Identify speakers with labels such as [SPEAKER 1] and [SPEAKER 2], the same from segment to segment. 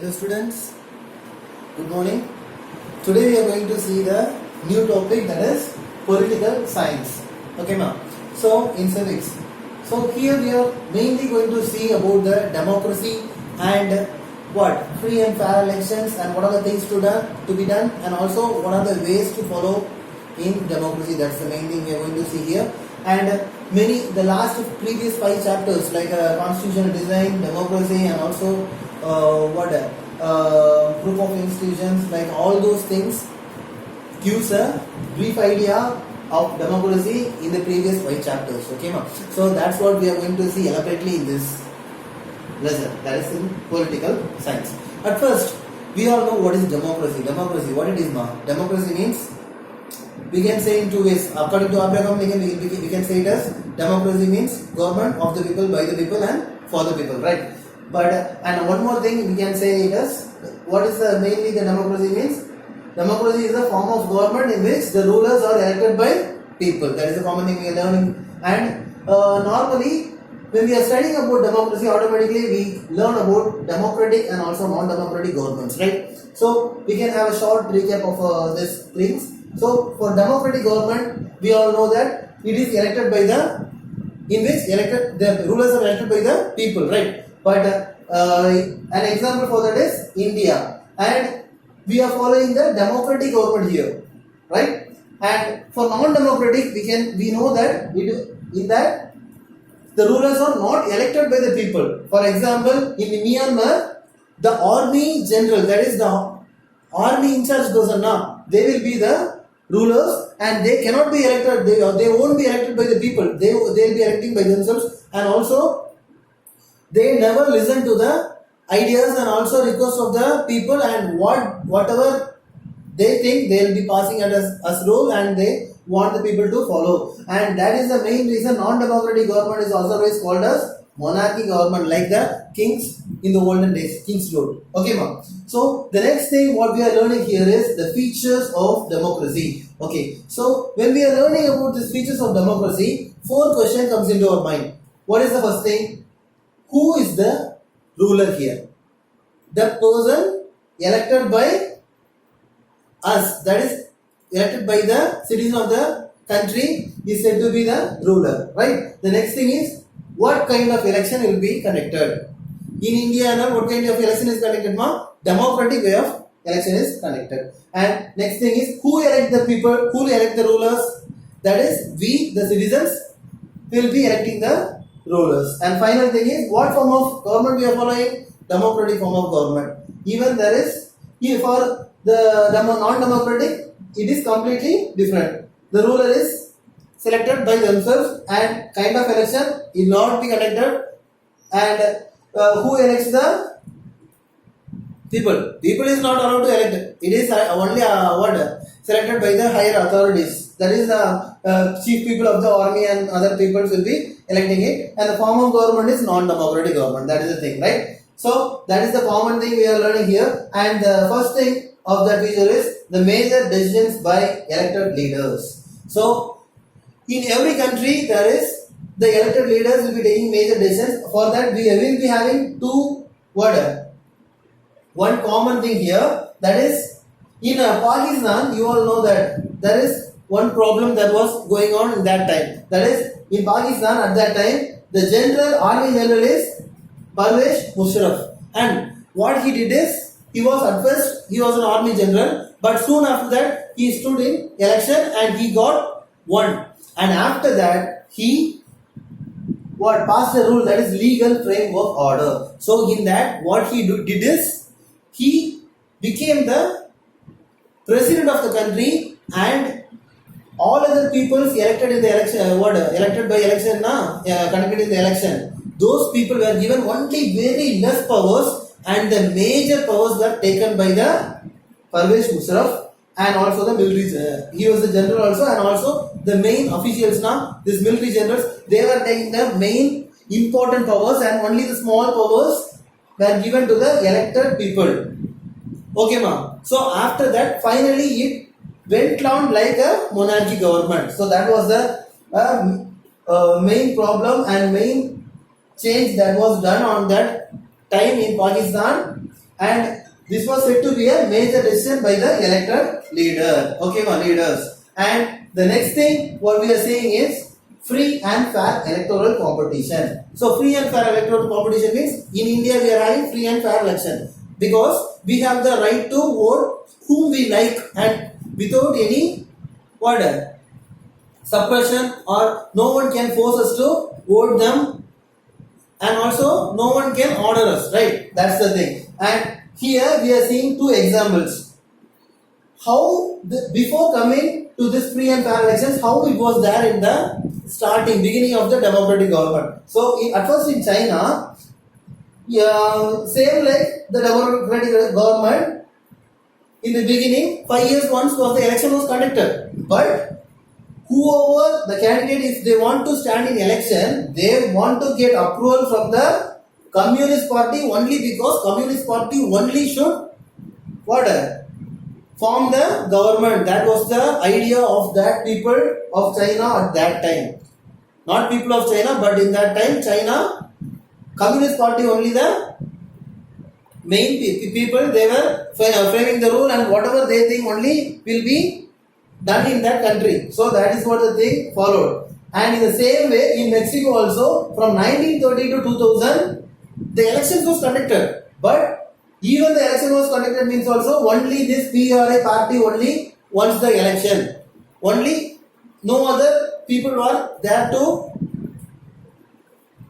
[SPEAKER 1] Hello students, good morning. Today we are going to see the new topic, that is political science. Okay ma'am. So in civics. So here we are mainly going to see about the democracy and what? Free and fair elections, and what are the things to be done, and also what are the ways to follow in democracy. That's the main thing we are going to see here. And the last previous 5 chapters like constitutional design, democracy, and also group of institutions, like all those things gives a brief idea of democracy in the previous 5 chapters. Okay ma'am. So that's what we are going to see elaborately in this lesson, that is in political science. At first, we all know what is democracy. Democracy, what it is ma'am? Democracy means, we can say in 2 ways. According to Abraham Lincoln, we can say it as democracy means government of the people, by the people, and for the people, right? But and one more thing we can say it as, what is mainly the democracy means? Democracy is a form of government in which the rulers are elected by people. That is the common thing we are learning. And normally, when we are studying about democracy, automatically we learn about democratic and also non-democratic governments, right? So we can have a short recap of these things. So for democratic government, we all know that it is elected by the rulers are elected by the people, right? But an example for that is India, and we are following the democratic government here, right? And for non-democratic, we know that in that the rulers are not elected by the people. For example, in Myanmar, the army general, that is the army in charge person, they will be the rulers, and they cannot be elected. They won't be elected by the people. They will be electing by themselves, and also they never listen to the ideas and also requests of the people, and whatever they think they will be passing it as rule, and they want the people to follow. And that is the main reason non-democratic government is also always called as monarchy government, like the kings in the olden days, kings rule. Okay ma'am. So the next thing what we are learning here is the features of democracy. Okay, so when we are learning about these features of democracy, 4 questions comes into our mind. What is the first thing? Who is the ruler here? The person elected by us, that is elected by the citizens of the country, is said to be the ruler, right? The next thing is, what kind of election will be conducted? In India, what kind of election is conducted, ma'am? Democratic way of election is conducted. And next thing is, who elect the people, who elect the rulers? That is, we, the citizens, will be electing the rulers. And final thing is, what form of government we are following? Democratic form of government. Even there is, for the non-democratic, it is completely different. The ruler is selected by themselves, and kind of election will not be conducted. And who elects the people? People is not allowed to elect. It is only selected by the higher authorities. That is the chief people of the army, and other peoples will be electing it. And the form of government is non-democratic government. That is the thing, right? So that is the common thing we are learning here. And the first thing of that feature is the major decisions by elected leaders. So in every country, there is the elected leaders will be taking major decisions. For that, we will be having one common thing here, that is, in Pakistan, you all know that there is one problem that was going on in that time. That is, in Pakistan at that time, the army general is Parvez Musharraf. And what he did is, he was an army general, but soon after that, he stood in election and he got won. And after that, he passed a rule, that is legal framework order. So in that, what he did is, he became the president of the country, and all other peoples elected in the election, elected by election, conducted in the election, those people were given only very less powers, and the major powers were taken by the Parvez Musharraf, and also the military. He was the general also, and also the main officials these military generals, they were taking the main important powers, and only the small powers were given to the elected people. Okay ma'am. So after that, finally it went on like a monarchy government. So that was the main problem and main change that was done on that time in Pakistan. and this was said to be a major decision by the elected leader. Okay, my leaders. And the next thing what we are saying is free and fair electoral competition. So free and fair electoral competition means in India we are having free and fair election because we have the right to vote whom we like and without any order, suppression, or no one can force us to vote them, and also no one can order us, right? That's the thing. And here we are seeing two examples. How before coming to this free and fair elections, how it was there in the beginning of the democratic government. So at first in China, same like the democratic government, in the beginning 5 years once was the election was conducted, but whoever the candidate, if they want to stand in election, they want to get approval from the Communist Party only, because Communist Party only should form the government. That was the idea of that people of China at that time. Not people of China, but in that time China, Communist Party only the main people, they were framing the rule, and whatever they think only will be done in that country. So that is what the thing followed. And in the same way in Mexico also, from 1930 to 2000 the elections was conducted, but even the election was conducted means also only this PRI party only wants the election, only no other people were there to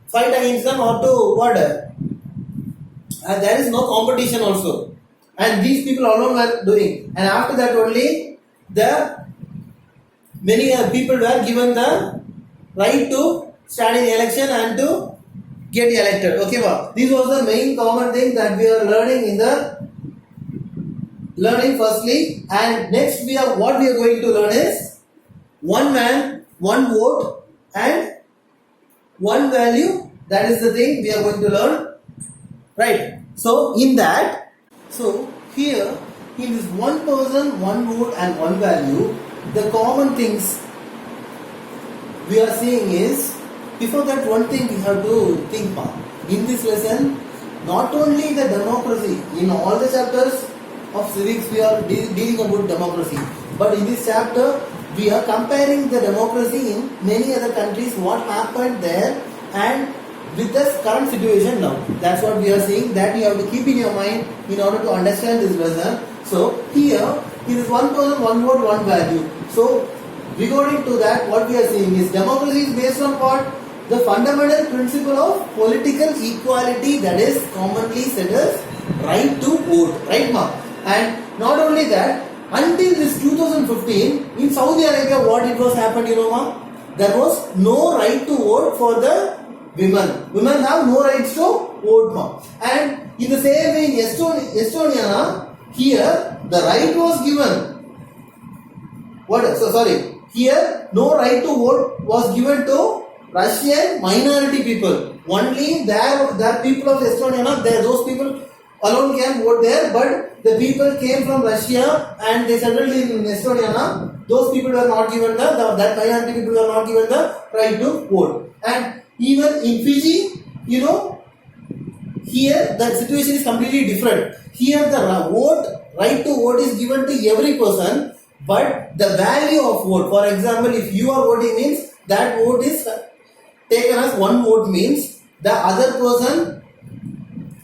[SPEAKER 1] fight against them or to and there is no competition also, and these people alone were doing. And after that only the many people were given the right to stand in election and to get elected. Okay, well, this was the main common thing that we are learning in the learning firstly. And next what we are going to learn is one man, one vote and one value. That is the thing we are going to learn, right? So in that, so here in this one person, one vote and one value, the common things we are seeing is, before that one thing we have to think about. In this lesson, not only the democracy, in all the chapters of civics we are dealing about democracy, but in this chapter we are comparing the democracy in many other countries, what happened there and with the current situation now. That's what we are seeing, that you have to keep in your mind in order to understand this lesson. So here it is one person, one vote, one value. So regarding to that, what we are seeing is democracy is based on what? The fundamental principle of political equality, that is commonly said as right to vote, right, ma? And not only that, until this 2015 in Saudi Arabia, what it was happened, you know, ma? There was no right to vote for the women. Women have no rights to vote, ma. And in the same way in Estonia, here the right was given. Here no right to vote was given to Russian minority people. Only the people of Estonia, those people alone can vote there, but the people came from Russia and they settled in Estonia. Those people were not given that minority people were not given the right to vote. And even in Fiji, you know, here the situation is completely different. Here the right to vote is given to every person, but the value of vote, for example, if you are voting means that vote is taken as one vote, means the other person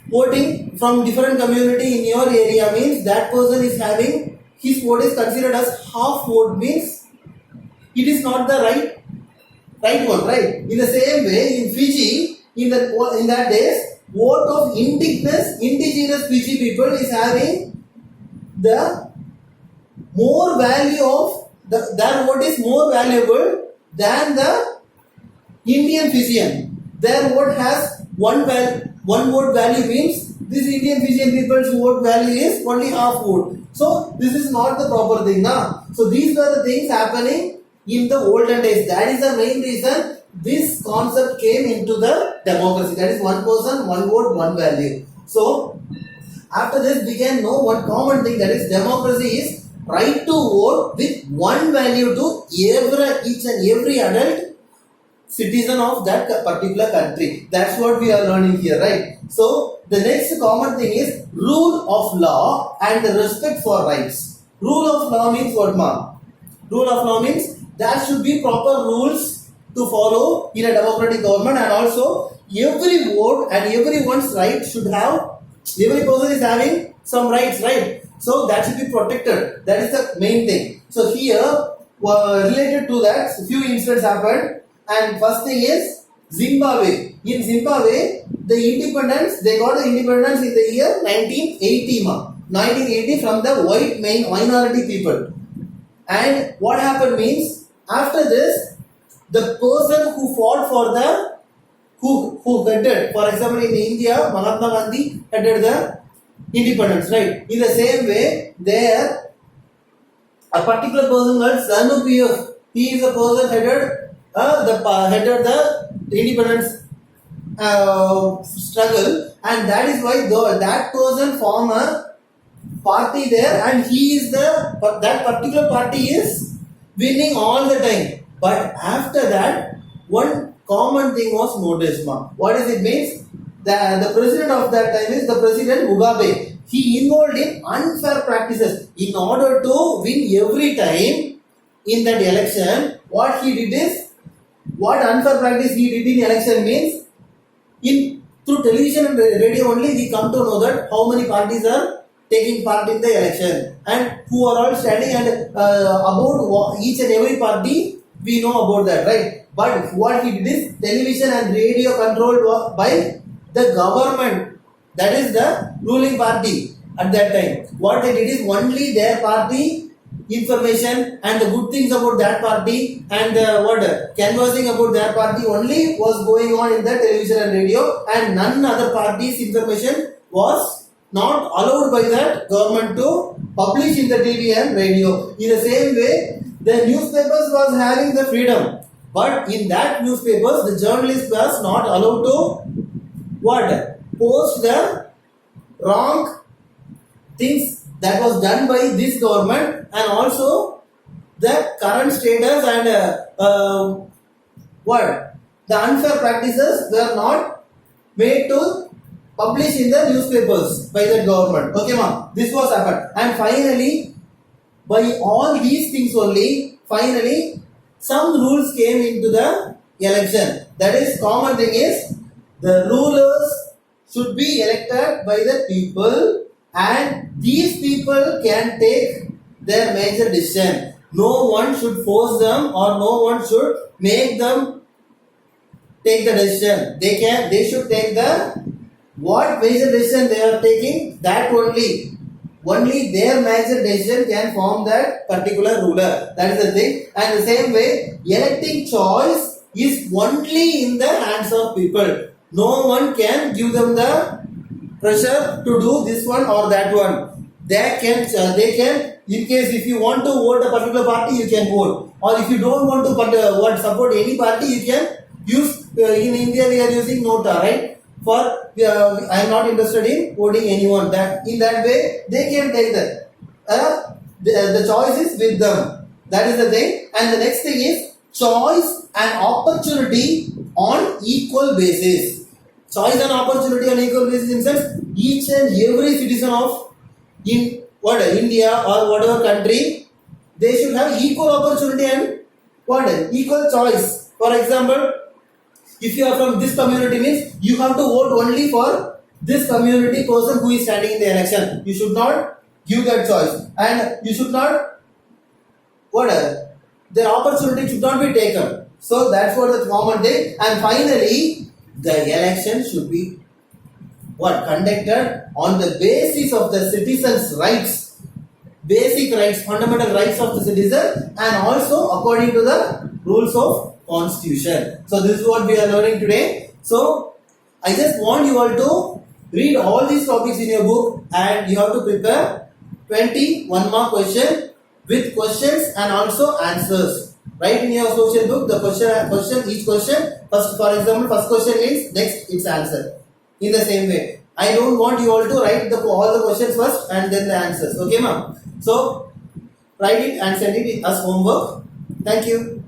[SPEAKER 1] voting from different community in your area means that person is having his vote is considered as half vote, means it is not the right one, right? In the same way in Fiji, in that days, vote of indigenous Fiji people is having the more value of their vote is more valuable than the Indian Fijian. Their vote has one vote value, means this Indian Fijian people's vote value is only half vote. So this is not the proper thing, na? So these were the things happening in the olden days. That is the main reason this concept came into the democracy. That is one person, one vote, one value. So after this we can know one common thing, that is democracy is right to vote with one value to each and every adult citizen of that particular country. That's what we are learning here, right? So the next common thing is rule of law and respect for rights. Rule of law means what, ma? Rule of law means there should be proper rules to follow in a democratic government, and also every vote and everyone's right should have, every person is having some rights, right? So that should be protected. That is the main thing. So here, related to that, few incidents happened, and first thing is Zimbabwe. In Zimbabwe, the independence, they got the independence in the year 1980, 1980 from the white minority people. And what happened means, after this, the person who fought for the, who headed, for example, in India, Mahatma Gandhi headed the independence, right? In the same way, there, a particular person called ZANU-PF, he is a person headed the independence struggle, and that is why that person formed a party there, and he is that particular party is winning all the time. But after that, one common thing was noticed. What does it mean? The president of that time is the President Mugabe. He involved in unfair practices in order to win every time in that election. What he did is, what unfair practice he did in election means, through television and radio only we come to know that how many parties are taking part in the election and who are all standing, and about each and every party we know about that, right? But what he did is, television and radio controlled by the government, that is the ruling party at that time. What they did is, only their party information and the good things about that party and canvassing about their party only was going on in the television and radio, and none other party's information was not allowed by that government to publish in the TV and radio. In the same way, the newspapers was having the freedom, but in that newspapers, the journalist was not allowed to post the wrong things that was done by this government, and also the current status and the unfair practices were not made to publish in the newspapers by the government. Okay, ma'am. This was happened, and finally, by all these things only, finally, some rules came into the election. That is, common thing is, the rulers should be elected by the people, and these people can take their major decision. No one should force them, or no one should make them take the decision. They should take the what major decision they are taking, that only their major decision can form that particular ruler. That is the thing. And the same way, electing choice is only in the hands of people. No one can give them the pressure to do this one or that one. They can, in case if you want to vote a particular party, you can vote. Or if you don't want to support any party, you can use, in India we are using nota, right? For I am not interested in voting anyone. That in that way they can take that. The choice is with them. That is the thing. And the next thing is choice and opportunity on equal basis. Choice and opportunity on equal basis in sense, each and every citizen of India or whatever country, they should have equal opportunity and equal choice. For example, if you are from this community, means you have to vote only for this community person who is standing in the election. You should not give that choice, and you should not their opportunity should not be taken. So that's what the common thing. And finally, the election should be conducted on the basis of the citizens' rights, basic rights, fundamental rights of the citizen, and also according to the rules of Constitution. So this is what we are learning today. So I just want you all to read all these topics in your book, and you have to prepare 21 mark question with questions and also answers. Write in your social book the question, each question. First, for example, first question means next its answer. In the same way, I don't want you all to write all the questions first and then the answers. Okay, ma'am? So write it and send it as homework. Thank you.